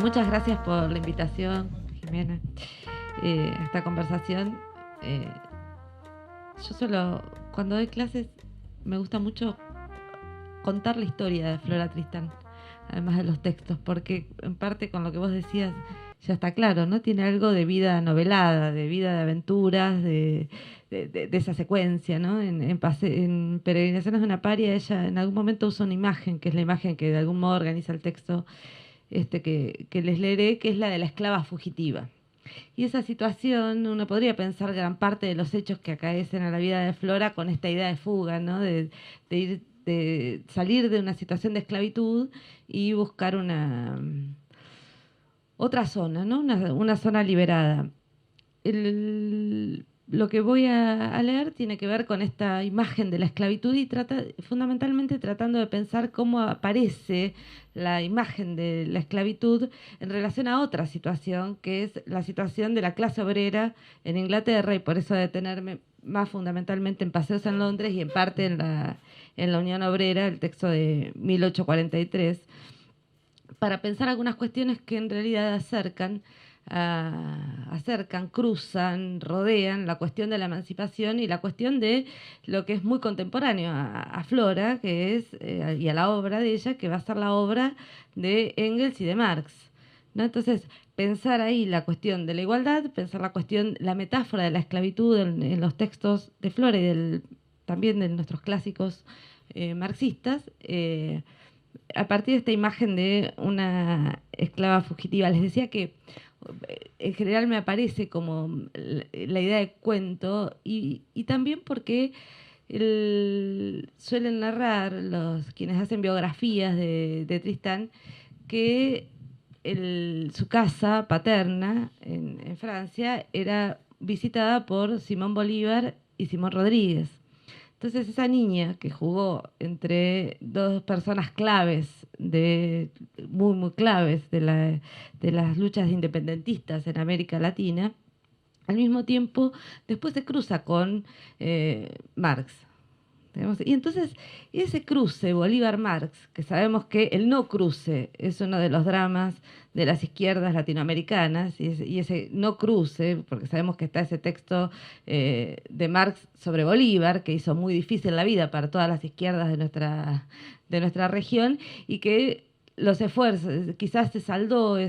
muchas gracias por la invitación, Jimena, a esta conversación. Eh, cuando doy clases, me gusta mucho contar la historia de Flora Tristán, además de los textos, porque en parte con lo que vos decías ya está claro, ¿no? Tiene algo de vida novelada, de vida de aventuras, de esa secuencia, ¿no? En Peregrinaciones de una paria, ella en algún momento usa una imagen, que es la imagen que de algún modo organiza el texto que les leeré, que es la de la esclava fugitiva. Y esa situación, uno podría pensar gran parte de los hechos que acaecen a la vida de Flora con esta idea de fuga, ¿no? De salir de una situación de esclavitud y buscar otra zona, ¿no? Una zona liberada. Lo que voy a leer tiene que ver con esta imagen de la esclavitud y fundamentalmente tratando de pensar cómo aparece la imagen de la esclavitud en relación a otra situación, que es la situación de la clase obrera en Inglaterra, y por eso detenerme más fundamentalmente en Paseos en Londres y en parte en la Unión Obrera, el texto de 1843, para pensar algunas cuestiones que en realidad cruzan, rodean la cuestión de la emancipación y la cuestión de lo que es muy contemporáneo a Flora, que es, y a la obra de ella, que va a ser la obra de Engels y de Marx, ¿no? Entonces, pensar ahí la cuestión de la igualdad, pensar la metáfora de la esclavitud en los textos de Flora y también de nuestros clásicos marxistas, a partir de esta imagen de una esclava fugitiva. Les decía que en general me aparece como la idea de cuento y también porque suelen narrar quienes hacen biografías de Tristán que su casa paterna en Francia era visitada por Simón Bolívar y Simón Rodríguez. Entonces esa niña que jugó entre dos personas claves, muy claves de las luchas independentistas en América Latina, al mismo tiempo después se cruza con Marx. Y entonces ese cruce Bolívar-Marx, que sabemos que el no cruce es uno de los dramas de las izquierdas latinoamericanas, y ese no cruce, porque sabemos que está ese texto de Marx sobre Bolívar, que hizo muy difícil la vida para todas las izquierdas de nuestra región, y que los esfuerzos, quizás se saldaron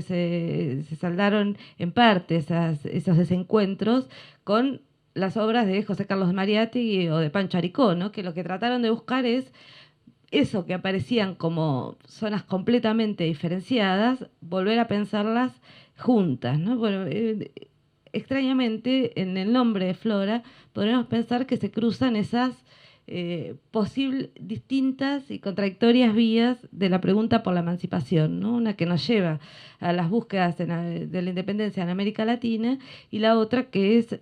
en parte esos desencuentros con las obras de José Carlos Mariátegui o de Pancho Aricó, ¿no? Que lo que trataron de buscar es eso que aparecían como zonas completamente diferenciadas, volver a pensarlas juntas, ¿no? Bueno, extrañamente, en el nombre de Flora, podríamos pensar que se cruzan esas posibles, distintas y contradictorias vías de la pregunta por la emancipación, ¿no? Una que nos lleva a las búsquedas de la independencia en América Latina, y la otra que es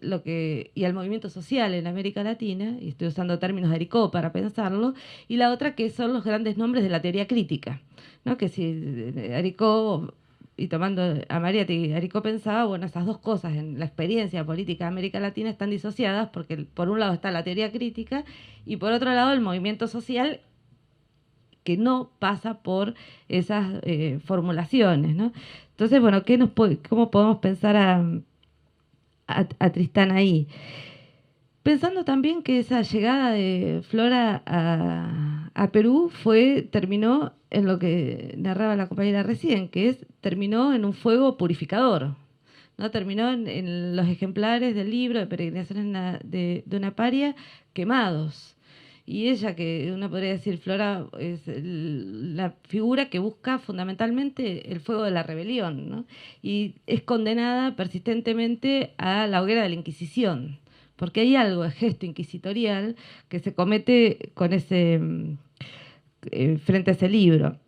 y al movimiento social en América Latina, y estoy usando términos de Aricó para pensarlo, y la otra que son los grandes nombres de la teoría crítica, ¿no? Que si Aricó, y tomando a Mariátegui, Aricó pensaba, bueno, esas dos cosas en la experiencia política de América Latina están disociadas, porque por un lado está la teoría crítica y por otro lado el movimiento social, que no pasa por esas formulaciones, ¿no? Entonces, bueno, ¿cómo podemos pensar a Tristán ahí? Pensando también que esa llegada de Flora a Perú terminó en lo que narraba la compañera recién, terminó en un fuego purificador, ¿no? Terminó en los ejemplares del libro de Peregrinaciones de una paria quemados. Y ella, que uno podría decir, Flora es la figura que busca fundamentalmente el fuego de la rebelión, ¿no? Y es condenada persistentemente a la hoguera de la Inquisición, porque hay algo de gesto inquisitorial que se comete con frente a ese libro.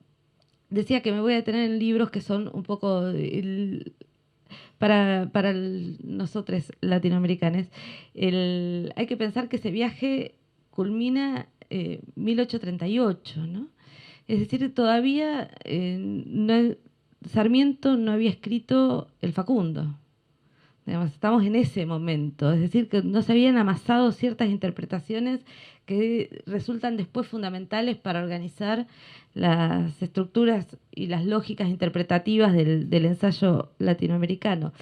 Decía que me voy a detener en libros que son un poco para nosotros latinoamericanos. Hay que pensar que ese viaje culmina 1838, ¿no? Es decir, todavía Sarmiento no había escrito El Facundo, Digamos, estamos en ese momento, es decir, que no se habían amasado ciertas interpretaciones que resultan después fundamentales para organizar las estructuras y las lógicas interpretativas del ensayo latinoamericano.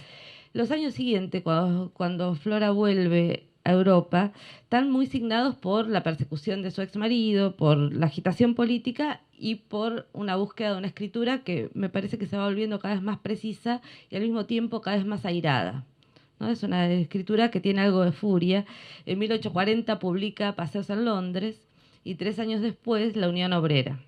Los años siguientes, cuando Flora vuelve a Europa, están muy signados por la persecución de su exmarido, por la agitación política y por una búsqueda de una escritura que me parece que se va volviendo cada vez más precisa y al mismo tiempo cada vez más airada, ¿no? Es una escritura que tiene algo de furia. En 1840 publica Paseos en Londres y 3 años después La Unión Obrera.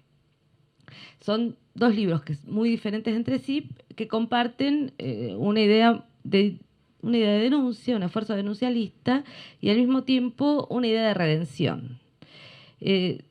Son dos libros muy diferentes entre sí, que comparten una idea de denuncia, un esfuerzo denuncialista y al mismo tiempo una idea de redención. Eh,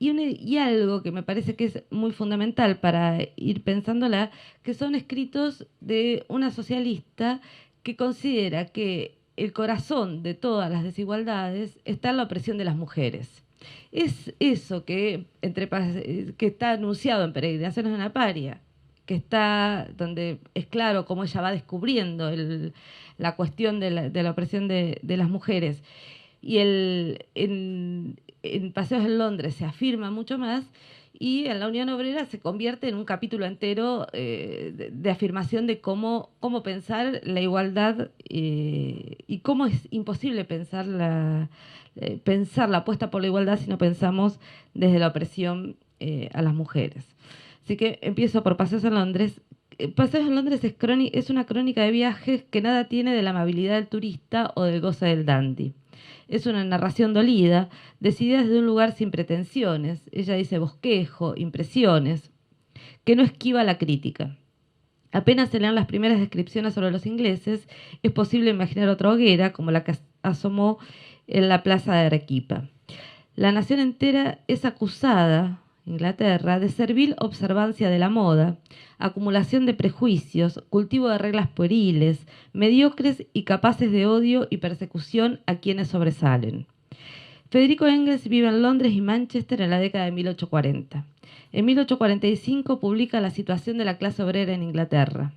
y algo que me parece que es muy fundamental para ir pensándola, que son escritos de una socialista que considera que el corazón de todas las desigualdades está en la opresión de las mujeres. Es eso que está anunciado en Peregrinaciones de una paria, que está donde es claro cómo ella va descubriendo la cuestión de la opresión de las mujeres. Y en Paseos en Londres se afirma mucho más y en la Unión Obrera se convierte en un capítulo entero de afirmación de cómo pensar la igualdad y cómo es imposible pensar la apuesta por la igualdad si no pensamos desde la opresión a las mujeres. Así que empiezo por Paseos en Londres. Paseos en Londres es una crónica de viajes que nada tiene de la amabilidad del turista o del goce del dandy. Es una narración dolida, decidida desde un lugar sin pretensiones, ella dice bosquejo, impresiones, que no esquiva la crítica. Apenas se lean las primeras descripciones sobre los ingleses, es posible imaginar otra hoguera, como la que asomó en la plaza de Arequipa. La nación entera es acusada, Inglaterra, de servil observancia de la moda, acumulación de prejuicios, cultivo de reglas pueriles, mediocres y capaces de odio y persecución a quienes sobresalen. Federico Engels vive en Londres y Manchester en la década de 1840. En 1845 publica La situación de la clase obrera en Inglaterra.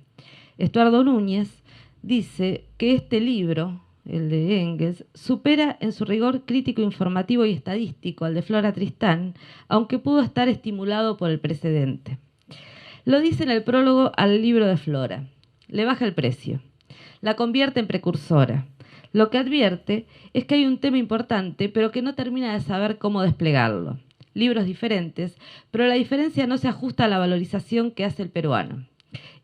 Estuardo Núñez dice que este libro, el de Engels, supera en su rigor crítico, informativo y estadístico al de Flora Tristán, aunque pudo estar estimulado por el precedente. Lo dice en el prólogo al libro de Flora. Le baja el precio. La convierte en precursora. Lo que advierte es que hay un tema importante, pero que no termina de saber cómo desplegarlo. Libros diferentes, pero la diferencia no se ajusta a la valorización que hace el peruano.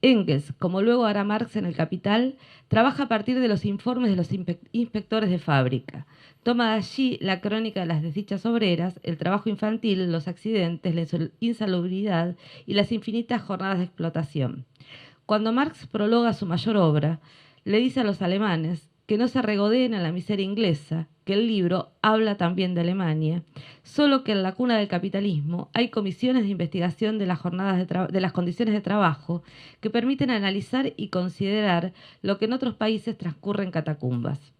Engels, como luego hará Marx en El Capital, trabaja a partir de los informes de los inspectores de fábrica. Toma de allí la crónica de las desdichas obreras, el trabajo infantil, los accidentes, la insalubridad y las infinitas jornadas de explotación. Cuando Marx prologa su mayor obra, le dice a los alemanes que no se regodeen en la miseria inglesa, que el libro habla también de Alemania, solo que en la cuna del capitalismo hay comisiones de investigación de las condiciones de trabajo que permiten analizar y considerar lo que en otros países transcurre en catacumbas.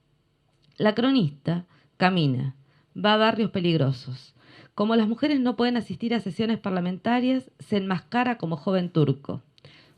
La cronista camina, va a barrios peligrosos. Como las mujeres no pueden asistir a sesiones parlamentarias, se enmascara como joven turco.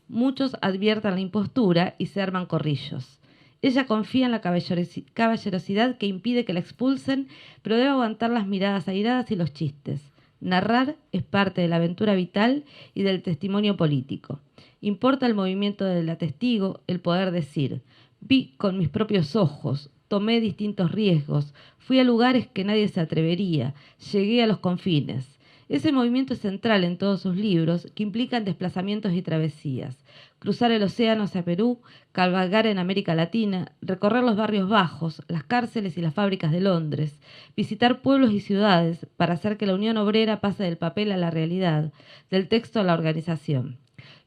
Muchos adviertan la impostura y se arman corrillos. Ella confía en la caballerosidad que impide que la expulsen, pero debe aguantar las miradas airadas y los chistes. Narrar es parte de la aventura vital y del testimonio político. Importa el movimiento del testigo, el poder decir: vi con mis propios ojos, tomé distintos riesgos, fui a lugares que nadie se atrevería, llegué a los confines. Ese movimiento es central en todos sus libros, que implican desplazamientos y travesías. Cruzar el océano hacia Perú, cabalgar en América Latina, recorrer los barrios bajos, las cárceles y las fábricas de Londres, visitar pueblos y ciudades para hacer que la Unión Obrera pase del papel a la realidad, del texto a la organización.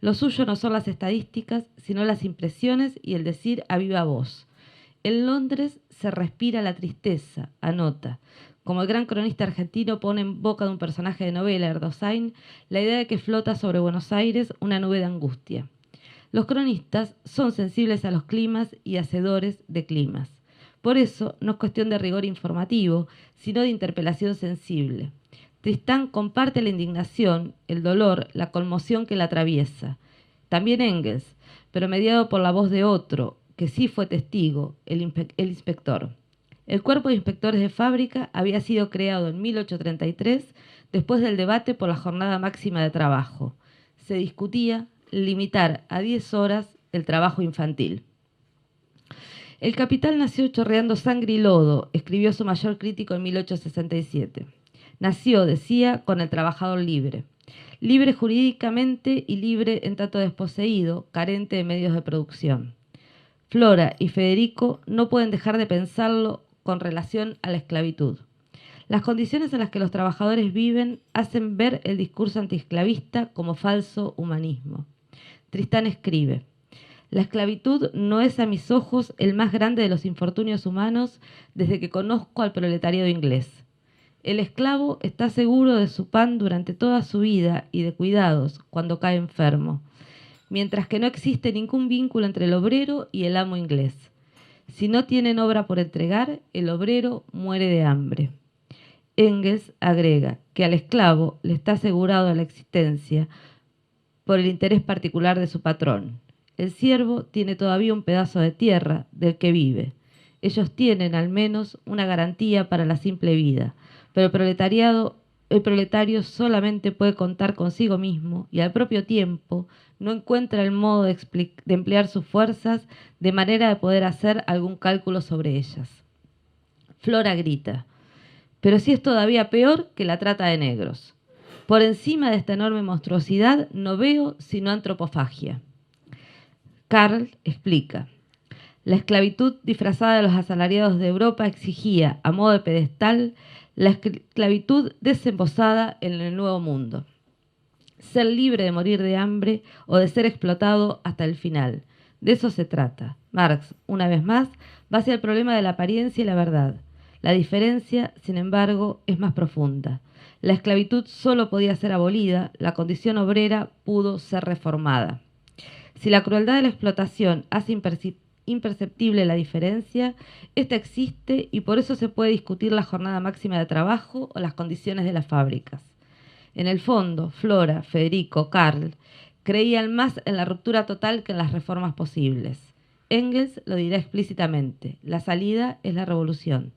Lo suyo no son las estadísticas, sino las impresiones y el decir a viva voz. En Londres se respira la tristeza, anota. Como el gran cronista argentino pone en boca de un personaje de novela, Erdosín, la idea de que flota sobre Buenos Aires una nube de angustia. Los cronistas son sensibles a los climas y hacedores de climas. Por eso no es cuestión de rigor informativo, sino de interpelación sensible. Tristán comparte la indignación, el dolor, la conmoción que la atraviesa. También Engels, pero mediado por la voz de otro, que sí fue testigo, el inspector. El cuerpo de inspectores de fábrica había sido creado en 1833 después del debate por la jornada máxima de trabajo. Se discutía limitar a 10 horas el trabajo infantil. El capital nació chorreando sangre y lodo, escribió su mayor crítico en 1867. Nació, decía, con el trabajador libre. Libre jurídicamente y libre en tanto desposeído, carente de medios de producción. Flora y Federico no pueden dejar de pensarlo con relación a la esclavitud. Las condiciones en las que los trabajadores viven hacen ver el discurso antiesclavista como falso humanismo. Tristán escribe: la esclavitud no es a mis ojos el más grande de los infortunios humanos desde que conozco al proletariado inglés. El esclavo está seguro de su pan durante toda su vida y de cuidados cuando cae enfermo, mientras que no existe ningún vínculo entre el obrero y el amo inglés. Si no tienen obra por entregar, el obrero muere de hambre. Engels agrega que al esclavo le está asegurado la existencia por el interés particular de su patrón. El siervo tiene todavía un pedazo de tierra del que vive. Ellos tienen al menos una garantía para la simple vida, pero el proletario solamente puede contar consigo mismo y al propio tiempo no encuentra el modo de emplear sus fuerzas de manera de poder hacer algún cálculo sobre ellas. Flora grita: pero sí es todavía peor que la trata de negros. Por encima de esta enorme monstruosidad no veo sino antropofagia. Karl explica: la esclavitud disfrazada de los asalariados de Europa exigía, a modo de pedestal, la esclavitud desembosada en el Nuevo Mundo. Ser libre de morir de hambre o de ser explotado hasta el final. De eso se trata. Marx, una vez más, va hacia el problema de la apariencia y la verdad. La diferencia, sin embargo, es más profunda. La esclavitud solo podía ser abolida, la condición obrera pudo ser reformada. Si la crueldad de la explotación hace imperceptible la diferencia, esta existe y por eso se puede discutir la jornada máxima de trabajo o las condiciones de las fábricas. En el fondo, Flora, Federico, Karl creían más en la ruptura total que en las reformas posibles. Engels lo dirá explícitamente: la salida es la revolución.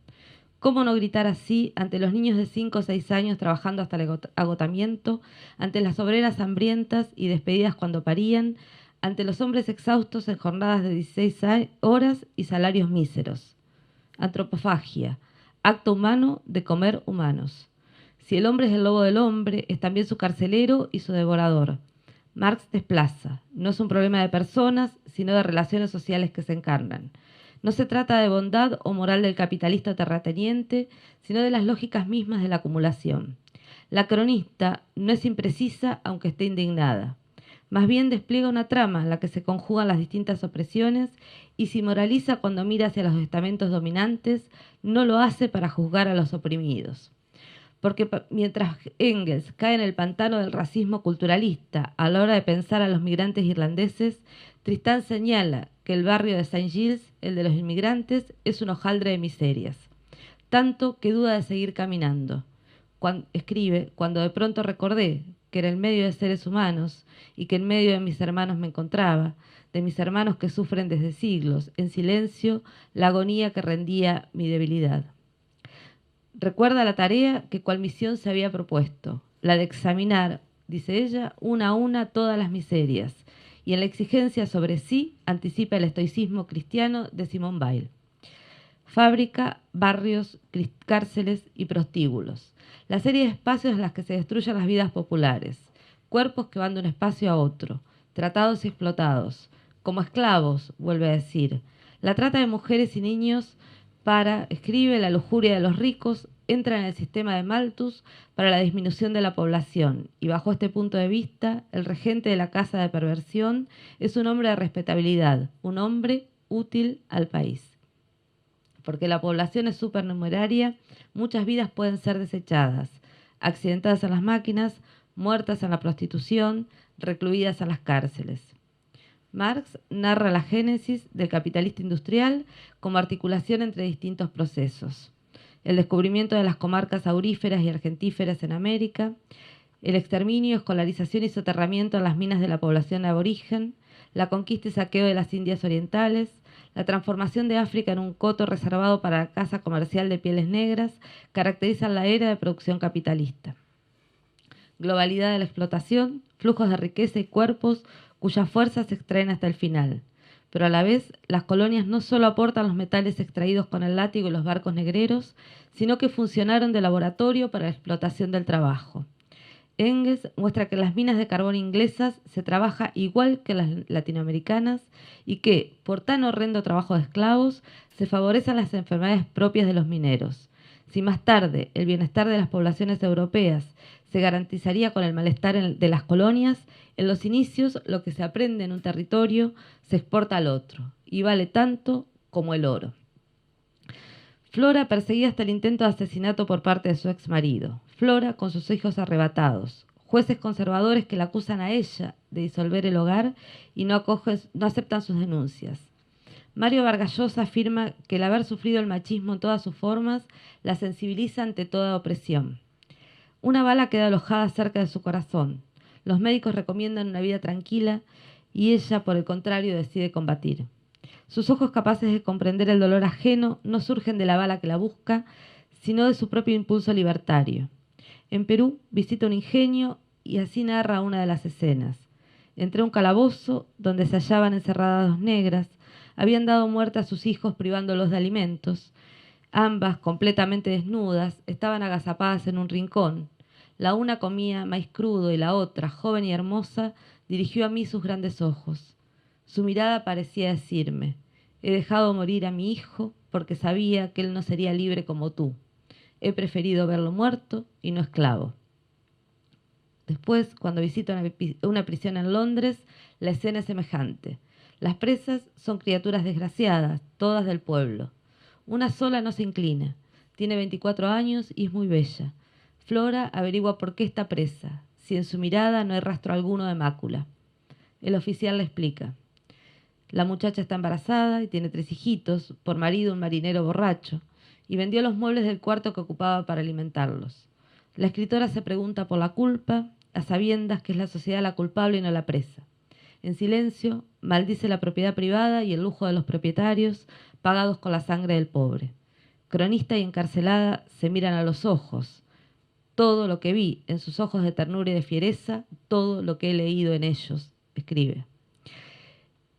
¿Cómo no gritar así ante los niños de 5 o 6 años trabajando hasta el agotamiento, ante las obreras hambrientas y despedidas cuando parían, ante los hombres exhaustos en jornadas de 16 horas y salarios míseros? Antropofagia, acto humano de comer humanos. Si el hombre es el lobo del hombre, es también su carcelero y su devorador. Marx desplaza: no es un problema de personas, sino de relaciones sociales que se encarnan. No se trata de bondad o moral del capitalista terrateniente, sino de las lógicas mismas de la acumulación. La cronista no es imprecisa, aunque esté indignada. Más bien despliega una trama en la que se conjugan las distintas opresiones y si moraliza cuando mira hacia los estamentos dominantes, no lo hace para juzgar a los oprimidos. Porque mientras Engels cae en el pantano del racismo culturalista a la hora de pensar a los migrantes irlandeses, Tristán señala que el barrio de Saint Gilles, el de los inmigrantes, es un hojaldre de miserias. Tanto que duda de seguir caminando. Escribe: cuando de pronto recordé que era el medio de seres humanos y que en medio de mis hermanos me encontraba, de mis hermanos que sufren desde siglos, en silencio, la agonía que rendía mi debilidad. Recuerda la tarea que cual misión se había propuesto, la de examinar, dice ella, una a una todas las miserias, y en la exigencia sobre sí anticipa el estoicismo cristiano de Simone Weil. Fábrica, barrios, cárceles y prostíbulos. La serie de espacios en las que se destruyen las vidas populares. Cuerpos que van de un espacio a otro, tratados y explotados. Como esclavos, vuelve a decir. La trata de mujeres y niños escribe, la lujuria de los ricos entra en el sistema de Malthus para la disminución de la población, y bajo este punto de vista, el regente de la casa de perversión es un hombre de respetabilidad, un hombre útil al país. Porque la población es supernumeraria, muchas vidas pueden ser desechadas, accidentadas en las máquinas, muertas en la prostitución, recluidas en las cárceles. Marx narra la génesis del capitalista industrial como articulación entre distintos procesos. El descubrimiento de las comarcas auríferas y argentíferas en América, el exterminio, escolarización y soterramiento en las minas de la población aborigen, la conquista y saqueo de las Indias orientales, La transformación de África en un coto reservado para la caza comercial de pieles negras caracteriza la era de producción capitalista. Globalidad de la explotación, flujos de riqueza y cuerpos cuyas fuerzas se extraen hasta el final. Pero a la vez, las colonias no solo aportan los metales extraídos con el látigo y los barcos negreros, sino que funcionaron de laboratorio para la explotación del trabajo. Engels muestra que en las minas de carbón inglesas se trabaja igual que las latinoamericanas y que, por tan horrendo trabajo de esclavos, se favorecen las enfermedades propias de los mineros. Si más tarde el bienestar de las poblaciones europeas se garantizaría con el malestar de las colonias, en los inicios lo que se aprende en un territorio se exporta al otro y vale tanto como el oro. Flora perseguía hasta el intento de asesinato por parte de su exmarido. Flora con sus hijos arrebatados. Jueces conservadores que la acusan a ella de disolver el hogar y no aceptan sus denuncias. Mario Vargas Llosa afirma que el haber sufrido el machismo en todas sus formas la sensibiliza ante toda opresión. Una bala queda alojada cerca de su corazón. Los médicos recomiendan una vida tranquila y ella, por el contrario, decide combatir. Sus ojos capaces de comprender el dolor ajeno no surgen de la bala que la busca, sino de su propio impulso libertario. En Perú visita un ingenio y así narra una de las escenas. Entré a un calabozo donde se hallaban encerradas dos negras, habían dado muerte a sus hijos privándolos de alimentos. Ambas, completamente desnudas, estaban agazapadas en un rincón. La una comía maíz crudo y la otra, joven y hermosa, dirigió a mí sus grandes ojos. Su mirada parecía decirme: he dejado morir a mi hijo porque sabía que él no sería libre como tú. He preferido verlo muerto y no esclavo. Después, cuando visito una prisión en Londres, la escena es semejante. Las presas son criaturas desgraciadas, todas del pueblo. Una sola no se inclina. Tiene 24 años y es muy bella. Flora averigua por qué está presa, si en su mirada no hay rastro alguno de mácula. El oficial le explica. La muchacha está embarazada y tiene 3 hijitos, por marido un marinero borracho, y vendió los muebles del cuarto que ocupaba para alimentarlos. La escritora se pregunta por la culpa, a sabiendas que es la sociedad la culpable y no la presa. En silencio, maldice la propiedad privada y el lujo de los propietarios, pagados con la sangre del pobre. Cronista y encarcelada se miran a los ojos. Todo lo que vi en sus ojos de ternura y de fiereza, todo lo que he leído en ellos, escribe.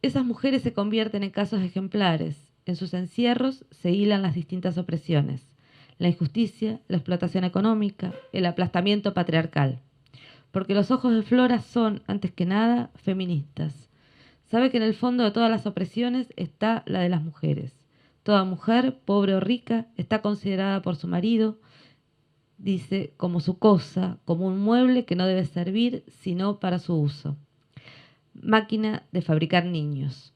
Esas mujeres se convierten en casos ejemplares. En sus encierros se hilan las distintas opresiones. La injusticia, la explotación económica, el aplastamiento patriarcal. Porque los ojos de Flora son, antes que nada, feministas. Sabe que en el fondo de todas las opresiones está la de las mujeres. Toda mujer, pobre o rica, está considerada por su marido, dice, como su cosa, como un mueble que no debe servir sino para su uso. Máquina de fabricar niños.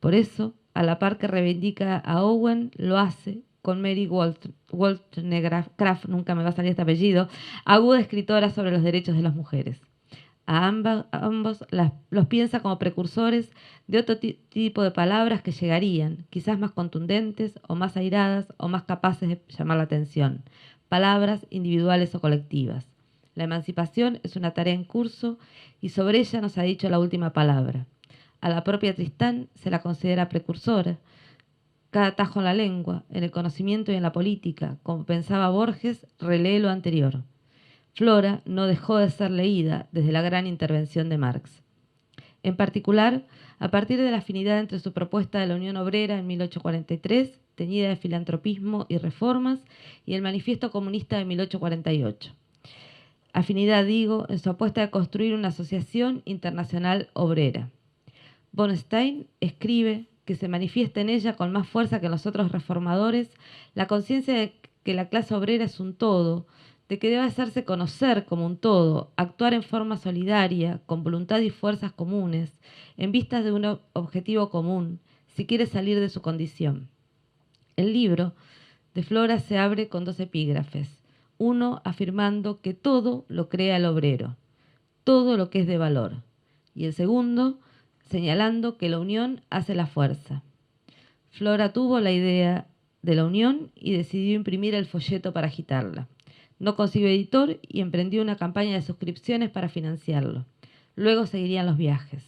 Por eso, a la par que reivindica a Owen, lo hace con Mary Wollstonecraft, nunca me va a salir este apellido, aguda escritora sobre los derechos de las mujeres. A ambos los piensa como precursores de otro tipo de palabras que llegarían, quizás más contundentes o más airadas o más capaces de llamar la atención, palabras individuales o colectivas. La emancipación es una tarea en curso y sobre ella nos ha dicho la última palabra. A la propia Tristán se la considera precursora. Cada tajo en la lengua, en el conocimiento y en la política, como pensaba Borges, relee lo anterior. Flora no dejó de ser leída desde la gran intervención de Marx. En particular, a partir de la afinidad entre su propuesta de la Unión Obrera en 1843, teñida de filantropismo y reformas, y el Manifiesto Comunista de 1848. Afinidad, digo, en su apuesta de construir una asociación internacional obrera. Von Stein escribe que se manifiesta en ella con más fuerza que en los otros reformadores la conciencia de que la clase obrera es un todo, de que debe hacerse conocer como un todo, actuar en forma solidaria, con voluntad y fuerzas comunes, en vistas de un objetivo común, si quiere salir de su condición. El libro de Flora se abre con 2 epígrafes, uno afirmando que todo lo crea el obrero, todo lo que es de valor, y el segundo señalando que la unión hace la fuerza. Flora tuvo la idea de la unión y decidió imprimir el folleto para agitarla. No consiguió editor y emprendió una campaña de suscripciones para financiarlo. Luego seguirían los viajes.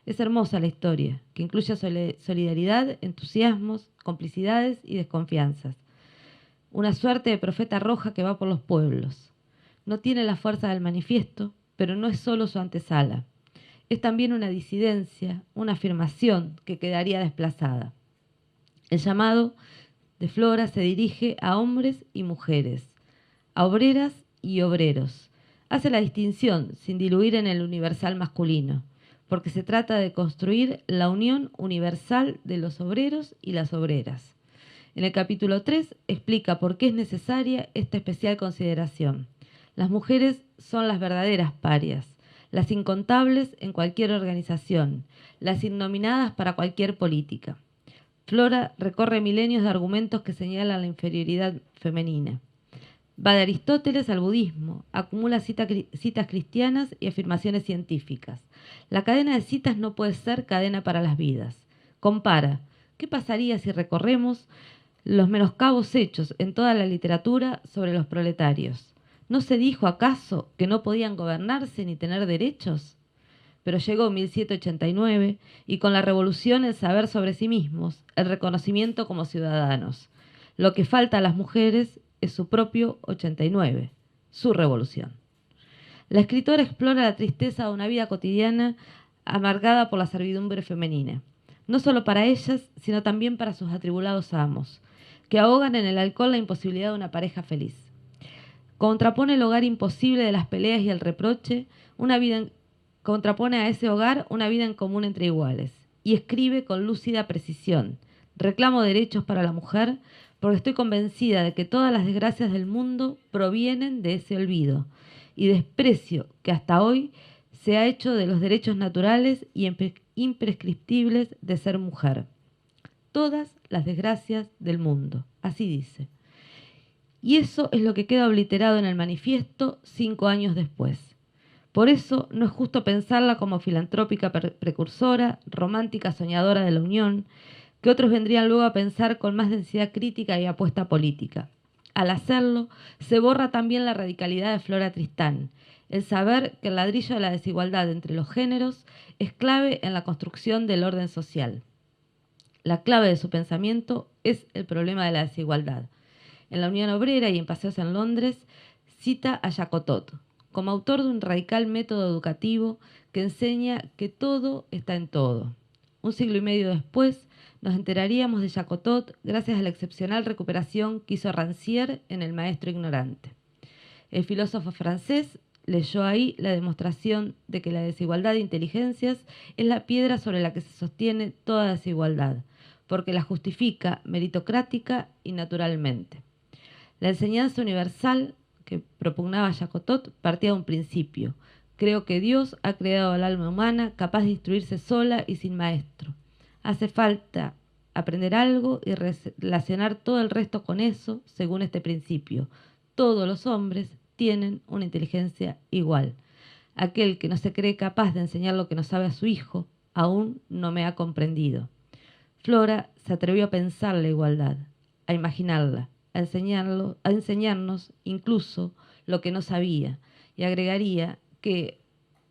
Es hermosa la historia, que incluye solidaridad, entusiasmos, complicidades y desconfianzas. Una suerte de profeta roja que va por los pueblos. No tiene la fuerza del manifiesto, pero no es solo su antesala. Es también una disidencia, una afirmación que quedaría desplazada. El llamado de Flora se dirige a hombres y mujeres, a obreras y obreros. Hace la distinción sin diluir en el universal masculino, porque se trata de construir la unión universal de los obreros y las obreras. En el capítulo 3 explica por qué es necesaria esta especial consideración. Las mujeres son las verdaderas parias, las incontables en cualquier organización, las innominadas para cualquier política. Flora recorre milenios de argumentos que señalan la inferioridad femenina. Va de Aristóteles al budismo, acumula citas cristianas y afirmaciones científicas. La cadena de citas no puede ser cadena para las vidas. Compara, ¿qué pasaría si recorremos los menoscabos hechos en toda la literatura sobre los proletarios? ¿No se dijo acaso que no podían gobernarse ni tener derechos? Pero llegó 1789 y con la revolución el saber sobre sí mismos, el reconocimiento como ciudadanos. Lo que falta a las mujeres es su propio 89, su revolución. La escritora explora la tristeza de una vida cotidiana amargada por la servidumbre femenina, no solo para ellas, sino también para sus atribulados amos, que ahogan en el alcohol la imposibilidad de una pareja feliz. Contrapone el hogar imposible de las peleas y el reproche, contrapone a ese hogar una vida en común entre iguales, y escribe con lúcida precisión: reclamo derechos para la mujer porque estoy convencida de que todas las desgracias del mundo provienen de ese olvido y desprecio que hasta hoy se ha hecho de los derechos naturales y imprescriptibles de ser mujer. Todas las desgracias del mundo, así dice. Y eso es lo que queda obliterado en el manifiesto 5 años después. Por eso no es justo pensarla como filantrópica precursora, romántica soñadora de la unión, que otros vendrían luego a pensar con más densidad crítica y apuesta política. Al hacerlo, se borra también la radicalidad de Flora Tristán, el saber que el ladrillo de la desigualdad entre los géneros es clave en la construcción del orden social. La clave de su pensamiento es el problema de la desigualdad. En la Unión Obrera y en Paseos en Londres, cita a Jacotot como autor de un radical método educativo que enseña que todo está en todo. Un siglo y medio después, nos enteraríamos de Jacotot gracias a la excepcional recuperación que hizo Rancière en El maestro ignorante. El filósofo francés leyó ahí la demostración de que la desigualdad de inteligencias es la piedra sobre la que se sostiene toda desigualdad, porque la justifica meritocrática y naturalmente. La enseñanza universal que propugnaba Jacotot partía de un principio. Creo que Dios ha creado al alma humana capaz de instruirse sola y sin maestro. Hace falta aprender algo y relacionar todo el resto con eso según este principio. Todos los hombres tienen una inteligencia igual. Aquel que no se cree capaz de enseñar lo que no sabe a su hijo, aún no me ha comprendido. Flora se atrevió a pensar la igualdad, a imaginarla, a enseñarnos incluso lo que no sabía, y agregaría que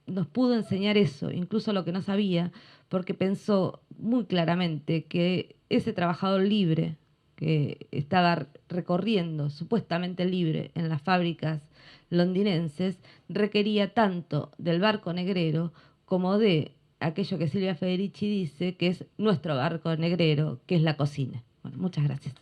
nos pudo enseñar eso, incluso lo que no sabía, porque pensó muy claramente que ese trabajador libre que estaba recorriendo, supuestamente libre, en las fábricas londinenses, requería tanto del barco negrero como de aquello que Silvia Federici dice que es nuestro barco negrero, que es la cocina. Bueno, muchas gracias.